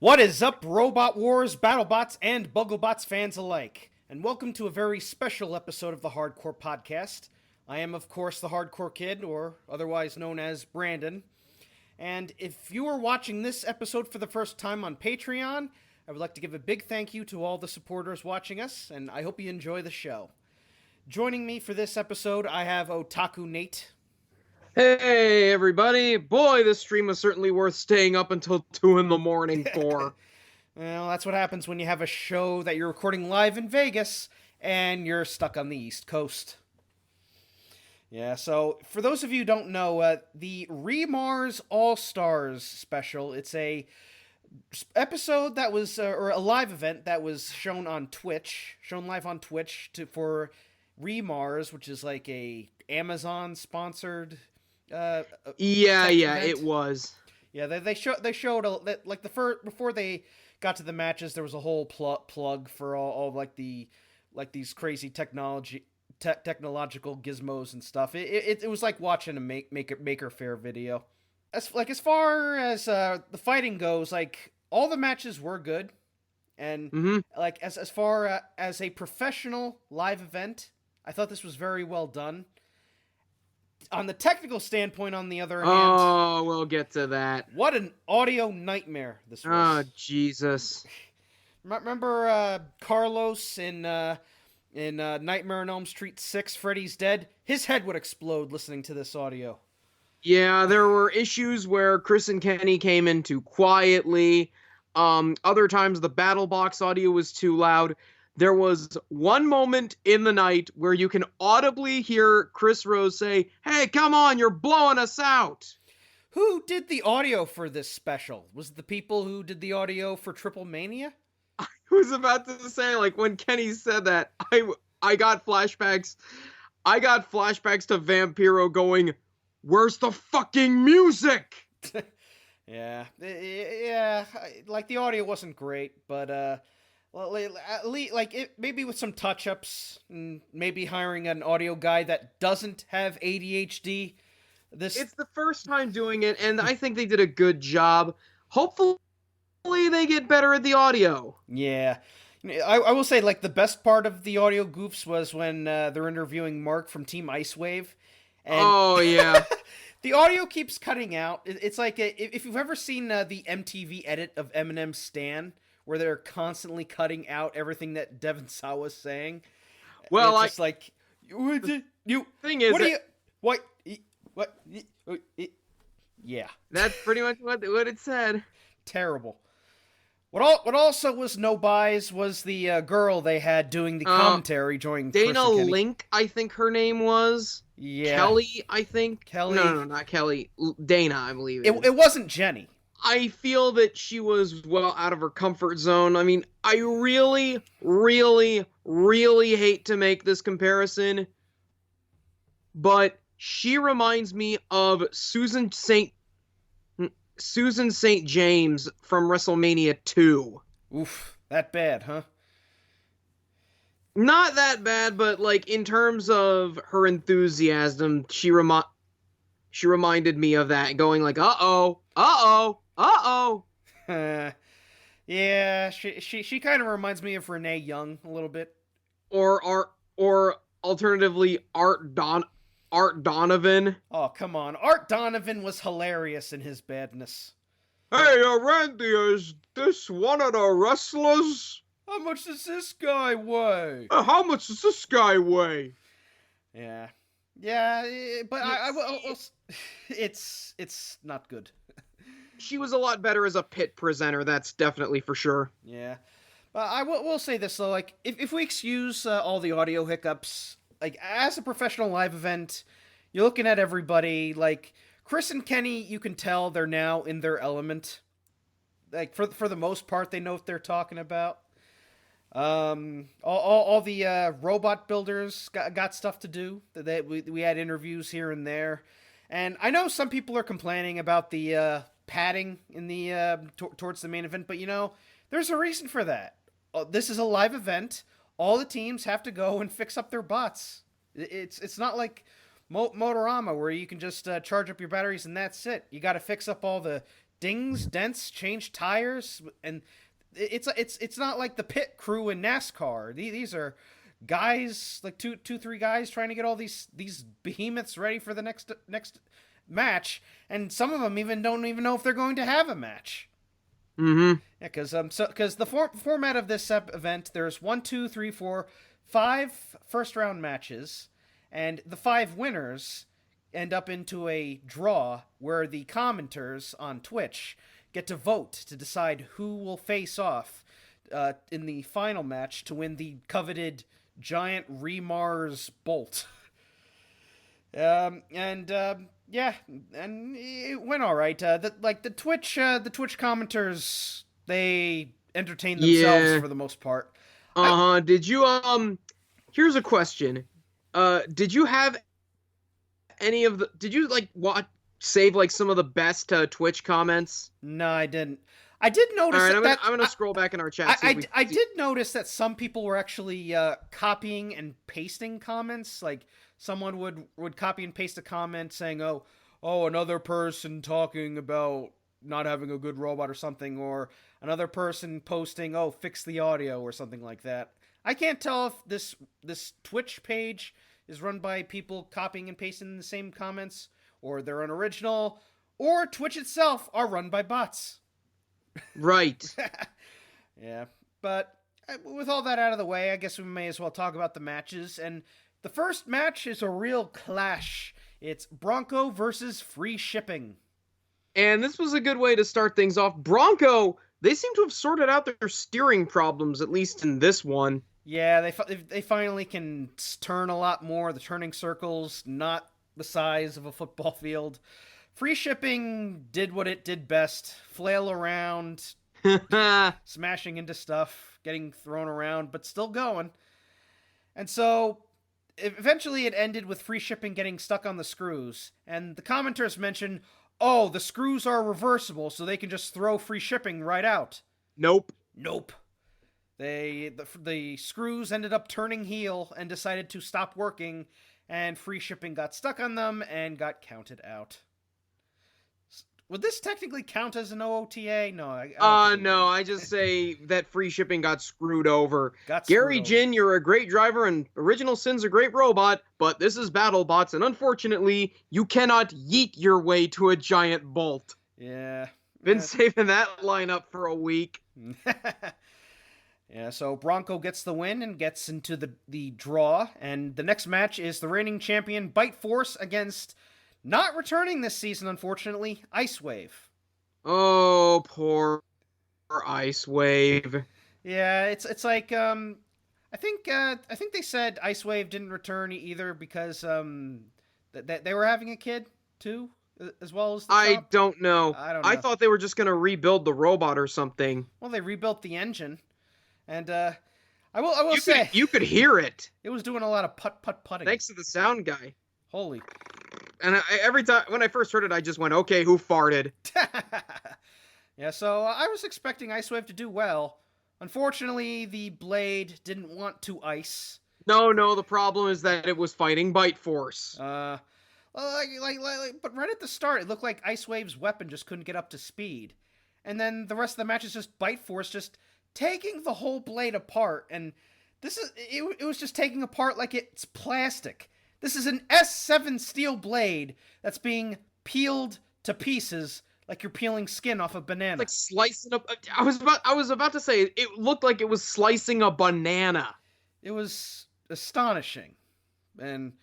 What is up, Robot Wars, BattleBots, and BuggleBots fans alike? And welcome to a very special episode of the Hardcore Podcast. I am, of course, the Hardcore Kid, or otherwise known as Brandon. And if you are watching this episode for the first time on Patreon, I would like to give a big thank you to all the supporters watching us, and I hope you enjoy the show. Joining me for this episode, I have Otaku Nate. Hey everybody! Boy, this stream was certainly worth staying up until 2 in the morning for. Well, that's what happens when you have a show that you're recording live in Vegas and you're stuck on the East Coast. Yeah, so for those of you who don't know, the Remars All-Stars special, it's a episode that was, or a live event that was shown live on Twitch for Remars, which is like a Amazon-sponsored It was. Yeah, they showed like the first before they got to the matches. There was a whole plug for all like these crazy technological gizmos and stuff. It was like watching a Maker Faire video. As far as the fighting goes, like all the matches were good, and like as far as a professional live event, I thought this was very well done. On the technical standpoint, on the other hand... we'll get to that. What an audio nightmare this was. Oh, Jesus. Remember Carlos in Nightmare on Elm Street 6, Freddy's Dead? His head would explode listening to this audio. Yeah, there were issues where Chris and Kenny came in too quietly. Other times the BattleBox audio was too loud. There was one moment in the night where you can audibly hear Chris Rose say, "Hey, come on, you're blowing us out." Who did the audio for this special? Was it the people who did the audio for Triple Mania? I was about to say, like, when Kenny said that, I got flashbacks. I got flashbacks to Vampiro going, "Where's the fucking music?" Yeah. Like, the audio wasn't great, but, well, at least, like, maybe with some touch-ups, and maybe hiring an audio guy that doesn't have ADHD. It's the first time doing it, and I think they did a good job. Hopefully they get better at the audio. Yeah. I will say, like, the best part of the audio goofs was when they're interviewing Mark from Team Icewave. And oh, yeah. The audio keeps cutting out. It's like, if you've ever seen the MTV edit of Eminem's Stan, where they're constantly cutting out everything that Devin Sawa's saying. Well, it's just like, yeah. That's pretty much what it said. Terrible. What also was no buys was the girl they had doing the commentary during Dana Link, I think her name was. Yeah. Kelly, I think. Kelly. No, not Kelly. Dana, I believe. It wasn't Jenny. I feel that she was well out of her comfort zone. I mean, I really, really, really hate to make this comparison, but she reminds me of Susan St. James from WrestleMania 2. Oof, that bad, huh? Not that bad, but like in terms of her enthusiasm, she reminded me of that, going like, uh-oh. Yeah, she kind of reminds me of Renee Young a little bit. Or alternatively, Art Donovan. Oh, come on. Art Donovan was hilarious in his badness. Hey, Randy, is this one of the wrestlers? How much does this guy weigh? How much does this guy weigh? Yeah, but it's not good. She was a lot better as a pit presenter, that's definitely for sure. Yeah. I will say this, though, like, if we excuse all the audio hiccups, like, as a professional live event, you're looking at everybody, like, Chris and Kenny, you can tell they're now in their element. Like, for the most part, they know what they're talking about. All the robot builders got stuff to do. We had interviews here and there. And I know some people are complaining about the padding in the towards the main event, but there's a reason for that. This is a live event. All the teams have to go and fix up their bots. It's not like Motorama where you can just charge up your batteries and that's it. You got to fix up all the dings, dents, change tires, and it's not like the pit crew in NASCAR. These are guys, like three guys trying to get all these behemoths ready for the next match, and some of them don't even know if they're going to have a match. Mm-hmm. Yeah, because the format of this event, there's 1, 2, 3, 4, 5 first round matches, and the 5 winners end up into a draw where the commenters on Twitch get to vote to decide who will face off in the final match to win the coveted giant Remars Bolt. Yeah, and it went all right. The Twitch commenters, they entertain themselves for the most part. Did you Here's a question. Did you have any of the? Did you save some of the best Twitch comments? No, I didn't. I did notice. All right, I'm gonna scroll back in our chat. I did notice that some people were actually copying and pasting comments. Like someone would copy and paste a comment saying, "Oh, another person talking about not having a good robot or something," or another person posting, "Oh, fix the audio" or something like that. I can't tell if this Twitch page is run by people copying and pasting the same comments, or they're unoriginal, or Twitch itself are run by bots. Right. Yeah, but with all that out of the way, I guess we may as well talk about the matches. And the first match is a real clash. It's Bronco versus Free Shipping. And this was a good way to start things off. Bronco, they seem to have sorted out their steering problems, at least in this one. Yeah, they finally can turn a lot more. The turning circles, not the size of a football field. Free Shipping did what it did best. Flail around, smashing into stuff, getting thrown around, but still going. And so, eventually it ended with Free Shipping getting stuck on the screws. And the commenters mentioned, "Oh, the screws are reversible, so they can just throw Free Shipping right out." Nope. The screws ended up turning heel and decided to stop working, and Free Shipping got stuck on them and got counted out. Would this technically count as an OOTA? No. No, I just say that Free Shipping got screwed over. Gary Jin, you're a great driver, and Original Sin's a great robot, but this is BattleBots, and unfortunately, you cannot yeet your way to a giant bolt. Yeah. Been saving that lineup for a week. Yeah, so Bronco gets the win and gets into the draw, and the next match is the reigning champion Bite Force against, not returning this season, unfortunately, Ice Wave. Oh, poor Ice Wave. Yeah, it's like I think they said Ice Wave didn't return either because they were having a kid too, as well as I don't know. I thought they were just gonna rebuild the robot or something. Well, they rebuilt the engine, and I will say you could hear it. It was doing a lot of putting. Thanks to the sound guy. Holy. And every time when I first heard it, I just went, "Okay, who farted?" Yeah, so I was expecting Ice Wave to do well. Unfortunately, the blade didn't want to ice. No, the problem is that it was fighting Bite Force. But right at the start, it looked like Ice Wave's weapon just couldn't get up to speed. And then the rest of the match is just Bite Force just taking the whole blade apart. And it was just taking apart like it's plastic. This is an S7 steel blade that's being peeled to pieces like you're peeling skin off a banana. Like slicing up. I was about to say it looked like it was slicing a banana. It was astonishing, and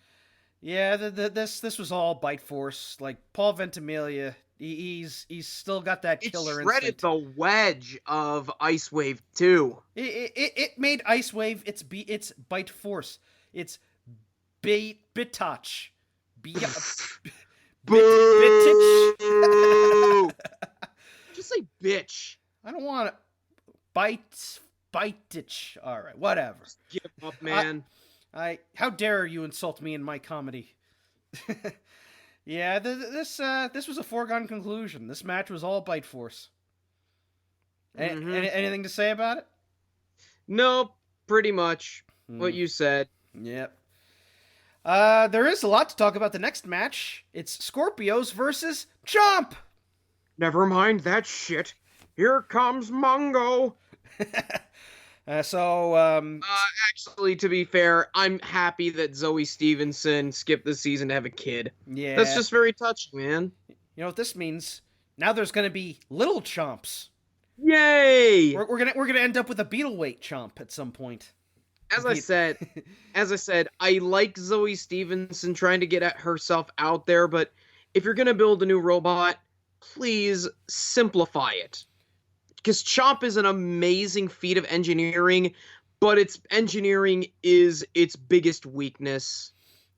yeah, this was all Bite Force. Like Paul Ventimiglia, he's still got that killer instinct. It shredded the wedge of Ice Wave too. It made Ice Wave its Bite Force. It's Bitach. Bitch. Just say bitch. I don't want it. Bitech. All right, whatever. Just give up, man. How dare you insult me in my comedy? Yeah, this was a foregone conclusion. This match was all Bite Force. Anything to say about it? No, pretty much what you said. Yep. There is a lot to talk about the next match. It's Scorpios versus Chomp! Never mind that shit. Here comes Mungo. Actually, to be fair, I'm happy that Zoe Stevenson skipped the season to have a kid. Yeah. That's just very touching, man. You know what this means? Now there's going to be little chomps. Yay! We're gonna end up with a Beetleweight chomp at some point. As I said, I like Zoe Stevenson trying to get at herself out there, but if you're gonna build a new robot, please simplify it. Because Chomp is an amazing feat of engineering, but its engineering is its biggest weakness.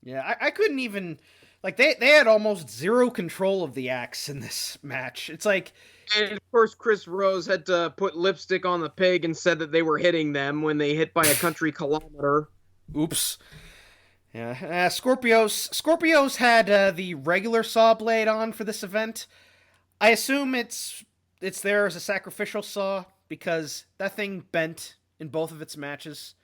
Yeah, I couldn't even like they had almost zero control of the axe in this match. It's like, and of course Chris Rose had to put lipstick on the pig and said that they were hitting them when they hit by a country kilometer. Oops. Yeah, Scorpios had the regular saw blade on for this event. I assume it's there as a sacrificial saw because that thing bent in both of its matches,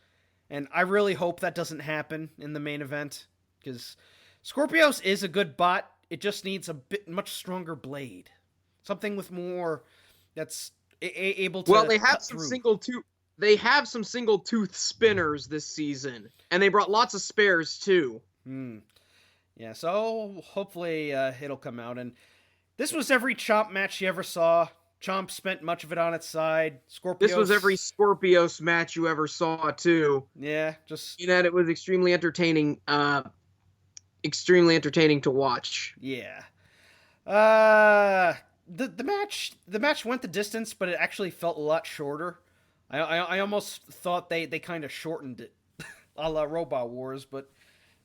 and I really hope that doesn't happen in the main event because Scorpios is a good bot. It just needs a bit much stronger blade, something with more that's able to. Well, they have some single tooth. They have some single tooth spinners this season, and they brought lots of spares too. Yeah, so hopefully it'll come out. And this was every Chomp match you ever saw. Chomp spent much of it on its side. Scorpios. This was every Scorpios match you ever saw too. Yeah, just it was extremely entertaining. Extremely entertaining to watch. Yeah. The match went the distance, but it actually felt a lot shorter. I almost thought they kind of shortened it, a la Robot Wars, but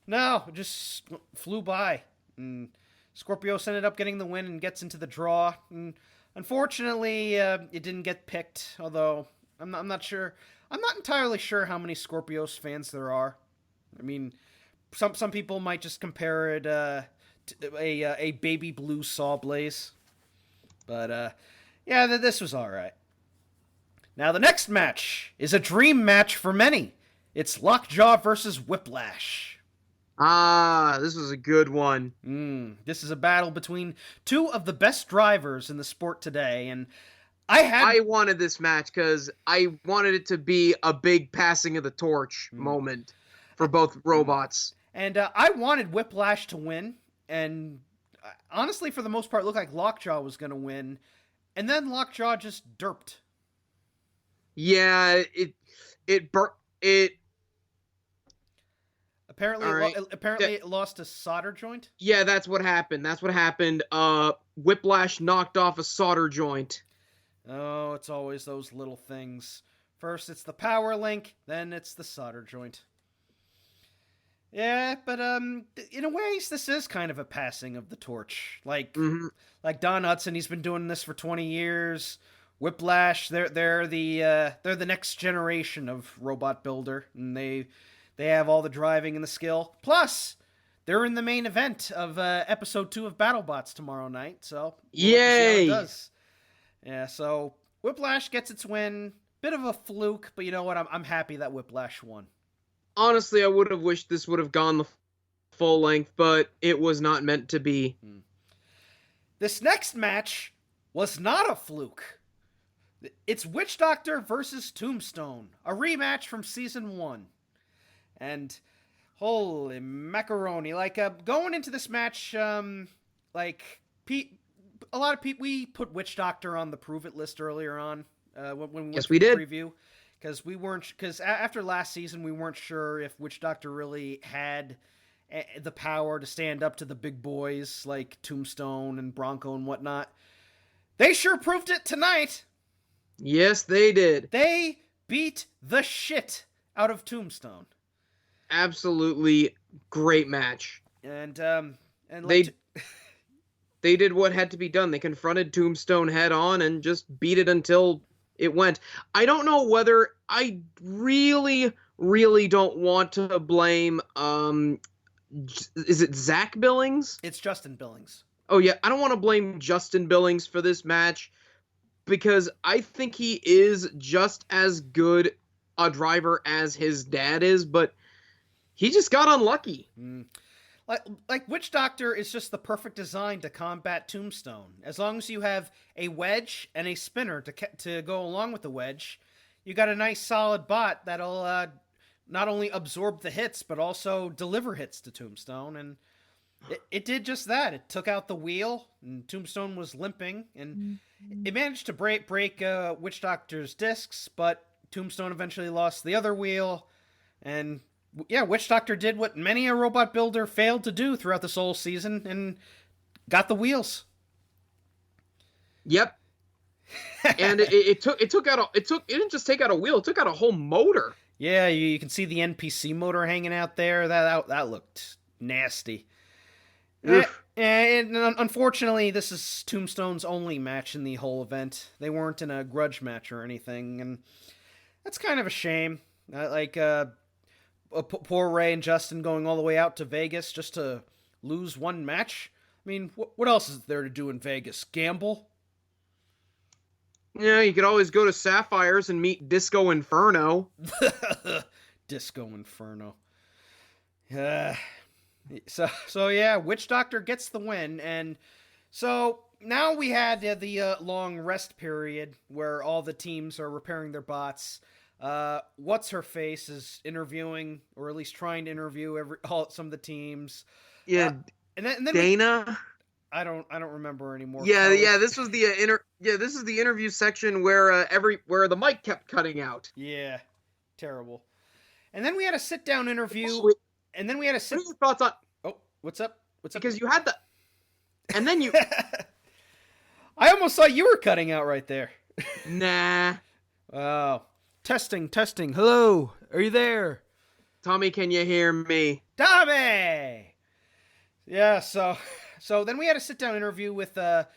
no, it just flew by. And Scorpios ended up getting the win and gets into the draw. And unfortunately, it didn't get picked. Although I'm not sure. I'm not entirely sure how many Scorpios fans there are. I mean, some people might just compare it to a baby blue Saw Blaze. But yeah, this was all right. Now the next match is a dream match for many. It's Lockjaw versus Whiplash. This was a good one. This is a battle between two of the best drivers in the sport today, and I wanted this match because I wanted it to be a big passing of the torch moment for both robots. And I wanted Whiplash to win, and honestly, for the most part, it looked like Lockjaw was going to win, and then Lockjaw just derped. Yeah, it Apparently, it lost a solder joint. Yeah, that's what happened. Whiplash knocked off a solder joint. Oh, it's always those little things. First, it's the power link, then it's the solder joint. Yeah, but in a ways, this is kind of a passing of the torch. Like Don Hudson, he's been doing this for 20 years. Whiplash, they're the next generation of robot builder, and they have all the driving and the skill. Plus, they're in the main event of episode 2 of BattleBots tomorrow night. So yay! We'll see how it does. Yeah, so Whiplash gets its win. Bit of a fluke, but you know what? I'm happy that Whiplash won. Honestly, I would have wished this would have gone the full length, but it was not meant to be. This next match was not a fluke. It's Witch Doctor versus Tombstone, a rematch from Season 1. And holy macaroni, going into this match, a lot of people, we put Witch Doctor on the Prove It list earlier on when we went we did. The preview. Because after last season, we weren't sure if Witch Doctor really had the power to stand up to the big boys like Tombstone and Bronco and whatnot. They sure proved it tonight. Yes, they did. They beat the shit out of Tombstone. Absolutely great match. And they did what had to be done. They confronted Tombstone head on and just beat it until it went. I don't know whether I really don't want to blame is it Zach Billings? It's Justin Billings. Oh yeah, I don't want to blame Justin Billings for this match because I think he is just as good a driver as his dad is, but he just got unlucky. like Witch Doctor is just the perfect design to combat Tombstone. As long as you have a wedge and a spinner to go along with the wedge, you got a nice solid bot that'll not only absorb the hits but also deliver hits to Tombstone. And it did just that. It took out the wheel, and Tombstone was limping, and it managed to break Witch Doctor's discs, but Tombstone eventually lost the other wheel, and yeah, Witch Doctor did what many a robot builder failed to do throughout this whole season, and got the wheels. Yep. And it didn't just take out a wheel, it took out a whole motor. Yeah, you can see the NPC motor hanging out there. That looked nasty. And unfortunately, this is Tombstone's only match in the whole event. They weren't in a grudge match or anything, and that's kind of a shame. Poor Ray and Justin going all the way out to Vegas just to lose one match. I mean, what else is there to do in Vegas? Gamble? Yeah, you could always go to Sapphires and meet Disco Inferno. Disco Inferno. So yeah, Witch Doctor gets the win, and so now we had the long rest period where all the teams are repairing their bots. What's her face is interviewing, or at least trying to interview some of the teams. Yeah, and then Dana. I don't remember anymore. Yeah. This was the this is the interview section where where the mic kept cutting out. Yeah, terrible. And then we had a sit down interview. And then we had a sit. What are your thoughts on? Oh, what's up? What's up? Because you had the, and then you. I almost thought you were cutting out right there. Nah. Oh, testing. Hello, are you there? Tommy, can you hear me? Tommy. Yeah. So then we had a sit down interview with I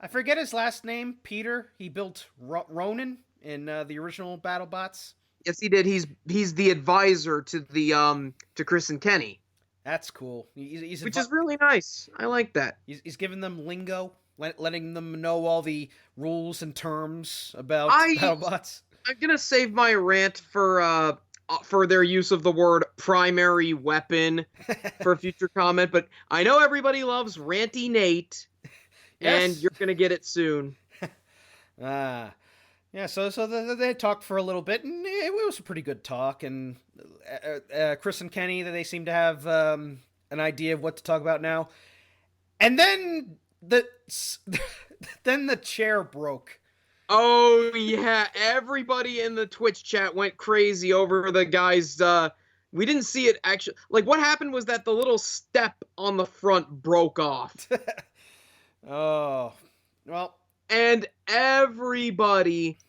forget his last name. Peter. He built Ronan in the original BattleBots. Yes, he did. He's the advisor to the to Chris and Kenny. That's cool. Which is really nice. I like that. He's giving them lingo, letting them know all the rules and terms about BattleBots. I'm gonna save my rant for their use of the word primary weapon for a future comment, but I know everybody loves Ranty Nate, yes. And you're gonna get it soon. Yeah, so they talked for a little bit, and it was a pretty good talk. And Chris and Kenny, they seem to have an idea of what to talk about now. And then the chair broke. Oh yeah, everybody in the Twitch chat went crazy over the guys. We didn't see it actually. Like, what happened was that the little step on the front broke off. Oh, well. And everybody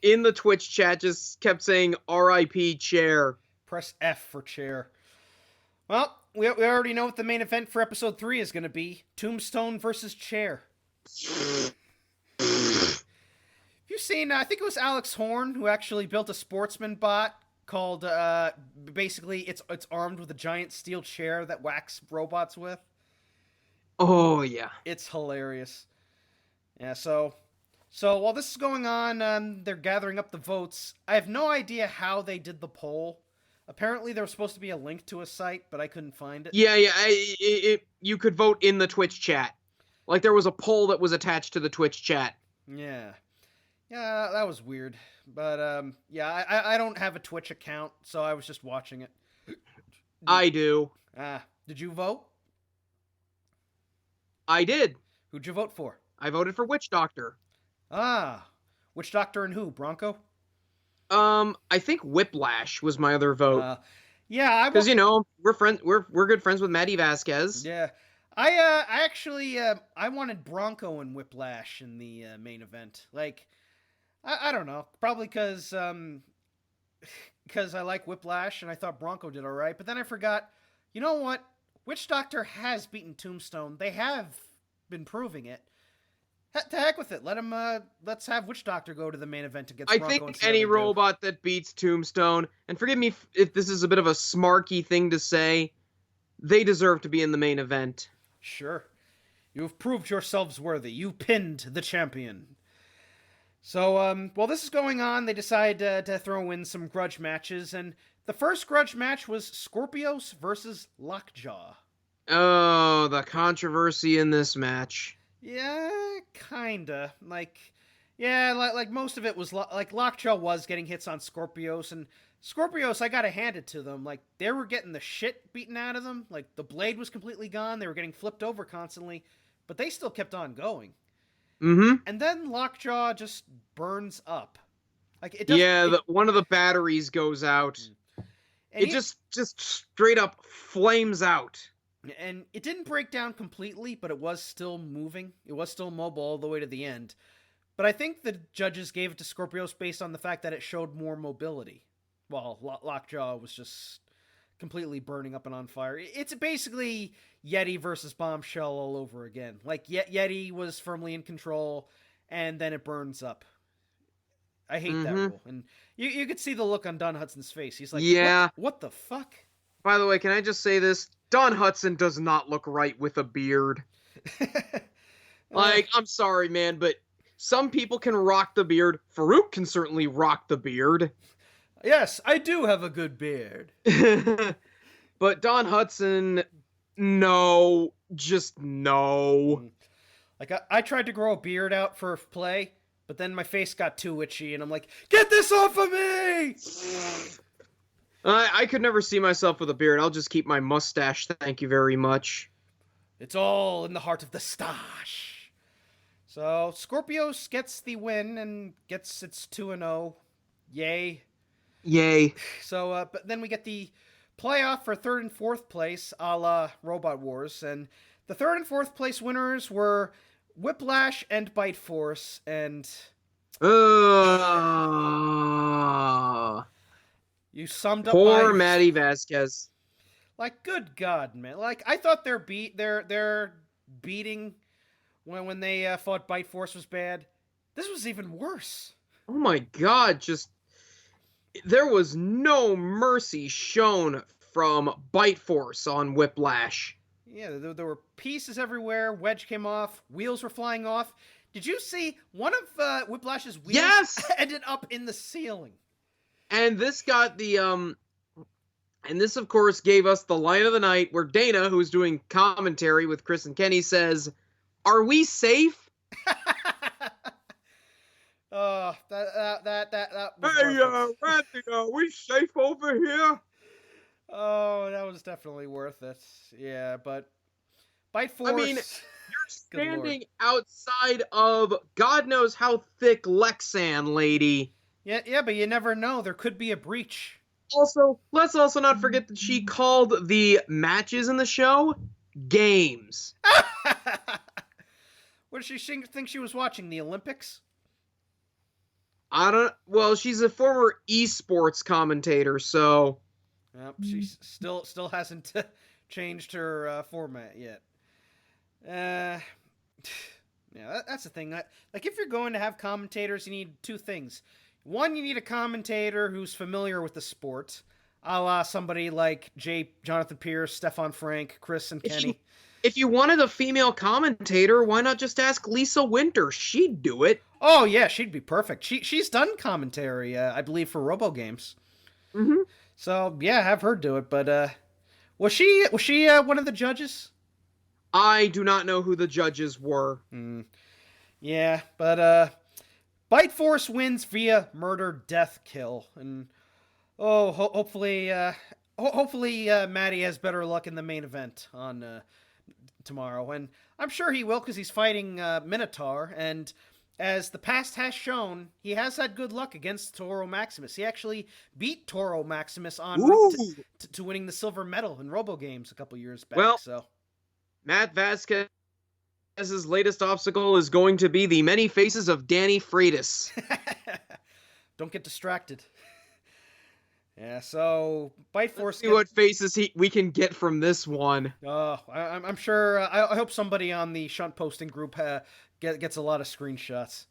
in the Twitch chat just kept saying RIP chair. Press F for chair. Well, we already know what the main event for episode 3 is going to be. Tombstone versus chair. Have you seen, I think it was Alex Horn who actually built a sportsman bot called, basically it's armed with a giant steel chair that whacks robots with. Oh, yeah. It's hilarious. Yeah, so while this is going on, they're gathering up the votes. I have no idea how they did the poll. Apparently, there was supposed to be a link to a site, but I couldn't find it. Yeah, you could vote in the Twitch chat. Like, there was a poll that was attached to the Twitch chat. Yeah, that was weird. But, yeah, I don't have a Twitch account, so I was just watching it. I do. Did you vote? I did. Who'd you vote for? I voted for Witch Doctor. Witch Doctor and who? Bronco? I think Whiplash was my other vote. Yeah, because we're friends. We're good friends with Maddie Vasquez. Yeah, I actually I wanted Bronco and Whiplash in the main event. Like, I don't know, probably because I like Whiplash and I thought Bronco did all right. But then I forgot. You know what? Witch Doctor has beaten Tombstone. They have been proving it. To heck with it. Let's have Witch Doctor go to the main event against Bronco. I think any robot that beats Tombstone, and forgive me if this is a bit of a smarky thing to say, they deserve to be in the main event. Sure. You have proved yourselves worthy. You pinned the champion. So, while this is going on, they decide to throw in some grudge matches, and the first grudge match was Scorpios versus Lockjaw. Oh, the controversy in this match. Yeah, kinda. Yeah, like most of it was like Lockjaw was getting hits on Scorpios, and Scorpios, I gotta hand it to them. Like they were getting the shit beaten out of them. Like the blade was completely gone. They were getting flipped over constantly, but they still kept on going. Mm-hmm. And then Lockjaw just burns up. Like it doesn't. Yeah, one of the batteries goes out. And It just straight up flames out. And it didn't break down completely, but it was still moving. It was still mobile all the way to the end. But I think the judges gave it to Scorpios based on the fact that it showed more mobility. While Lockjaw was just completely burning up and on fire. It's basically Yeti versus Bombshell all over again. Like Yeti was firmly in control, and then it burns up. I hate that rule. And you could see the look on Don Hudson's face. He's like, yeah. What the fuck? By the way, can I just say this? Don Hudson does not look right with a beard. Like, I'm sorry, man, but some people can rock the beard. Farouk can certainly rock the beard. Yes, I do have a good beard. But Don Hudson, no. Just no. Like, I tried to grow a beard out for play, but then my face got too itchy, and I'm like, get this off of me! I could never see myself with a beard. I'll just keep my mustache, thank you very much. It's all in the heart of the stash. So, Scorpios gets the win and gets its 2-0. Yay. Yay. So, but then we get the playoff for 3rd and 4th place, a la Robot Wars. And the 3rd and 4th place winners were Whiplash and Bite Force. And you summed up poor Maddie Vasquez. Like, good God, man. Like, I thought their beating when they fought Bite Force was bad. This was even worse. Oh my God, just there was no mercy shown from Bite Force on Whiplash. Yeah, there were pieces everywhere. Wedge came off. Wheels were flying off. Did you see one of Whiplash's wheels ended up in the ceiling? And this got the and this of course gave us the line of the night where Dana, who's doing commentary with Chris and Kenny, says, "Are we safe?" That Hey, Randy, are we safe over here? Oh, that was definitely worth it. Yeah, but Bite Force. I mean, you're standing outside of God knows how thick Lexan, lady. Yeah, but you never know. There could be a breach. Also, let's also not forget that she called the matches in the show games. What did she think she was watching? The Olympics? Well, she's a former esports commentator, so. Yep, she still hasn't changed her format yet. Yeah, that's the thing. Like, if you're going to have commentators, you need two things. One, you need a commentator who's familiar with the sport, a la somebody like Jonathan Pierce, Stefan Frank, Chris, and Kenny. If you wanted a female commentator, why not just ask Lisa Winter? She'd do it. Oh yeah, she'd be perfect. She's done commentary, I believe, for Robo Games. Mm-hmm. So yeah, have her do it. But was she one of the judges? I do not know who the judges were. Yeah, but Bite Force wins via murder, death, kill, and hopefully Matty has better luck in the main event on tomorrow, and I'm sure he will because he's fighting Minotaur, and as the past has shown, he has had good luck against Toro Maximus. He actually beat Toro Maximus on route to winning the silver medal in Robo Games a couple years back. Well, so Matt Vasquez's latest obstacle is going to be the many faces of Danny Freitas. Don't get distracted. Yeah, so Bite Force. Let's see what faces we can get from this one. I'm sure. I hope somebody on the Shunt posting group gets a lot of screenshots.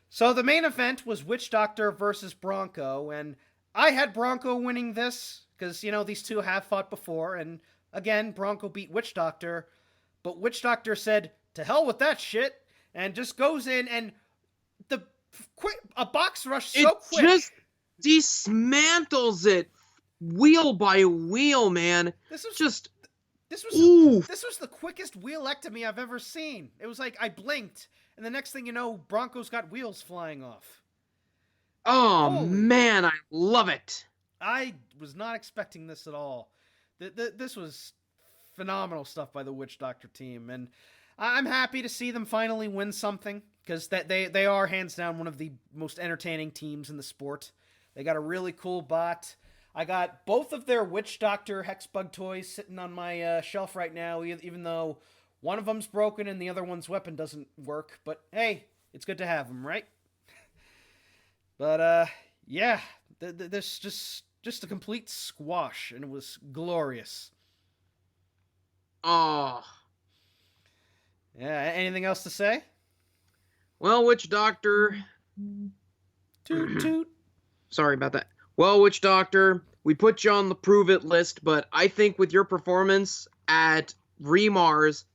So the main event was Witch Doctor versus Bronco, and I had Bronco winning this because these two have fought before, and again Bronco beat Witch Doctor, but Witch Doctor said to hell with that shit and just goes in and a box rush so quick. Just dismantles it wheel by wheel, man. This This Ooh. was the quickest wheelectomy I've ever seen. It was like I blinked, and the next thing you know, Bronco's got wheels flying off. Oh, Holy. man, I love it. I was not expecting this at all. This was phenomenal stuff by the Witch Doctor team, and I'm happy to see them finally win something, because they are hands down one of the most entertaining teams in the sport. They got a really cool bot. I got both of their Witch Doctor Hexbug toys sitting on my shelf right now, even though one of them's broken and the other one's weapon doesn't work. But hey, it's good to have them, right? But yeah, this just a complete squash, and it was glorious. Oh. Yeah, anything else to say? Well, Witch Doctor... Toot toot. Sorry about that. Well, Witch Doctor, we put you on the Prove It list, but I think with your performance at Remars,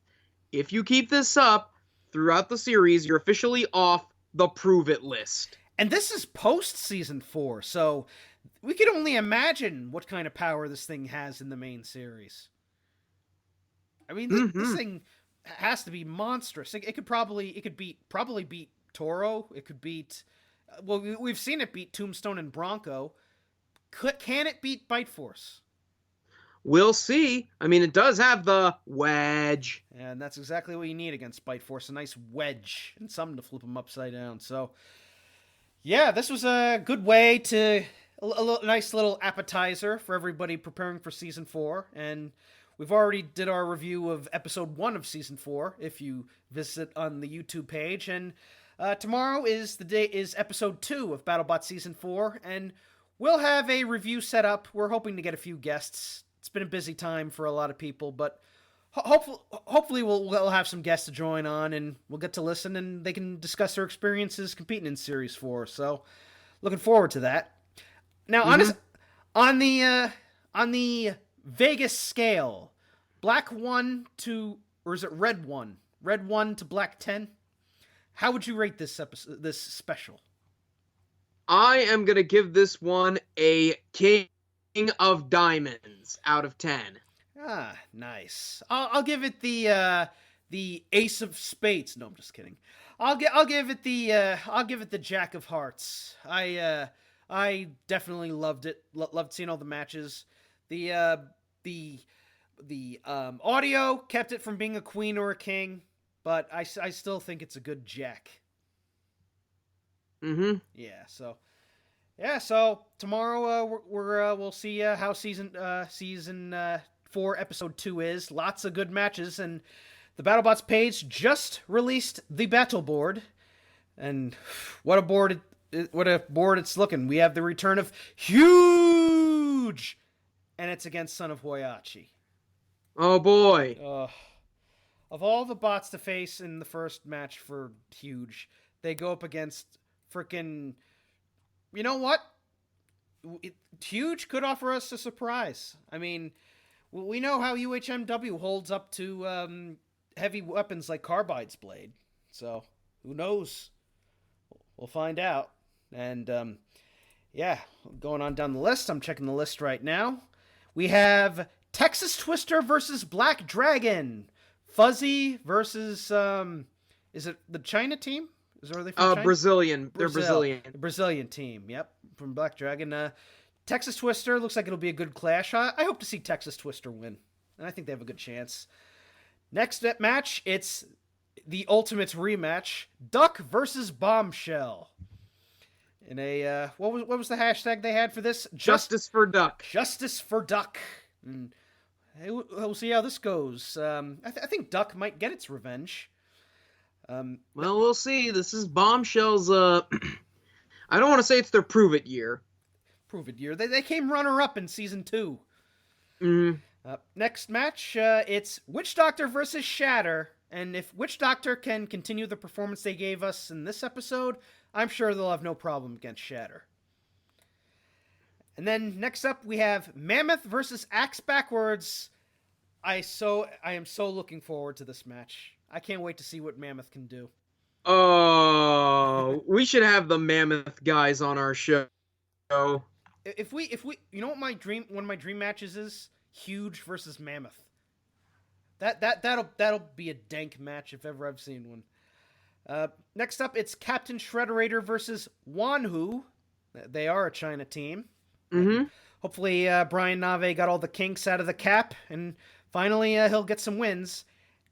if you keep this up throughout the series, you're officially off the Prove It list. And this is post-Season 4, so we can only imagine what kind of power this thing has in the main series. I mean, this thing has to be monstrous. It could probably beat Toro. It could beat... Well, we've seen it beat Tombstone and Bronco. Can it beat Bite Force? We'll see. I mean, it does have the wedge. And that's exactly what you need against Bite Force. A nice wedge and something to flip them upside down. So, yeah, this was a good way to... A nice little appetizer for everybody preparing for Season 4. And we've already did our review of Episode 1 of Season 4, if you visit on the YouTube page. And tomorrow is Episode 2 of BattleBots Season 4, and we'll have a review set up. We're hoping to get a few guests. It's been a busy time for a lot of people, but hopefully we'll have some guests to join on, and we'll get to listen, and they can discuss their experiences competing in Series 4. So, looking forward to that. Now, on the Vegas scale, Black 1 to, or is it Red 1? Red 1 to Black 10? How would you rate this special? I am going to give this one a King of Diamonds out of 10. Ah, nice. I'll give it the Ace of Spades. No, I'm just kidding. I'll give it the Jack of Hearts. I definitely loved it. Loved seeing all the matches. The audio kept it from being a queen or a king, but I still think it's a good Jack. Yeah. So tomorrow we'll see how season 4 episode 2 is. Lots of good matches, and the BattleBots page just released the battle board, and what a board it's looking. We have the return of Huge, and it's against Son of Hoyachi. Oh boy. Of all the bots to face in the first match for Huge, they go up against frickin'... You know what? Huge could offer us a surprise. I mean, we know how UHMW holds up to heavy weapons like Carbide's blade. So, who knows? We'll find out. And, yeah, going on down the list. I'm checking the list right now. We have Texas Twister versus Black Dragon. Fuzzy versus, is it the China team? Are they from China? Brazilian. They're Brazilian. The Brazilian team, yep, from Black Dragon. Texas Twister looks like it'll be a good clash. I hope to see Texas Twister win, and I think they have a good chance. Next match, it's the Ultimate rematch: Duck versus Bombshell. In a what was the hashtag they had for this? Justice for Duck. Justice for Duck. And we'll see how this goes. I think Duck might get its revenge. Well, we'll see. This is Bombshell's, I don't want to say it's their Prove It year. Prove It year. They came runner-up in Season 2. Next match, it's Witch Doctor versus Shatter. And if Witch Doctor can continue the performance they gave us in this episode, I'm sure they'll have no problem against Shatter. And then next up, we have Mammoth versus Axe Backwards. I am so looking forward to this match. I can't wait to see what Mammoth can do. Oh, we should have the Mammoth guys on our show. If we, you know what one of my dream matches is? Huge versus Mammoth. That'll be a dank match if ever I've seen one. Next up, it's Captain Shredderator versus Wanhu. They are a China team. Mm-hmm. Hopefully, Brian Nave got all the kinks out of the cap, and finally he'll get some wins.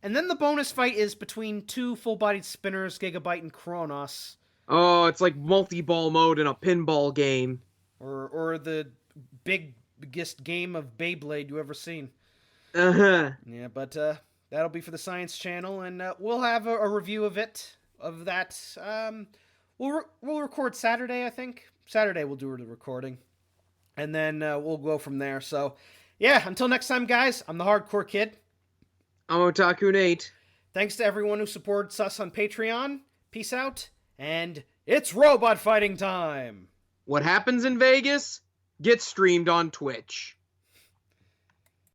And then the bonus fight is between two full-bodied spinners, Gigabyte and Kronos. Oh, it's like multi-ball mode in a pinball game. Or the biggest game of Beyblade you ever seen. Uh-huh. Yeah, but that'll be for the Science Channel, and we'll have a review of that. We'll record Saturday, I think. Saturday we'll do the recording. And then we'll go from there. So, yeah, until next time, guys, I'm the Hardcore Kid. I'm Otaku Nate. Thanks to everyone who supports us on Patreon. Peace out, and it's robot fighting time! What happens in Vegas gets streamed on Twitch.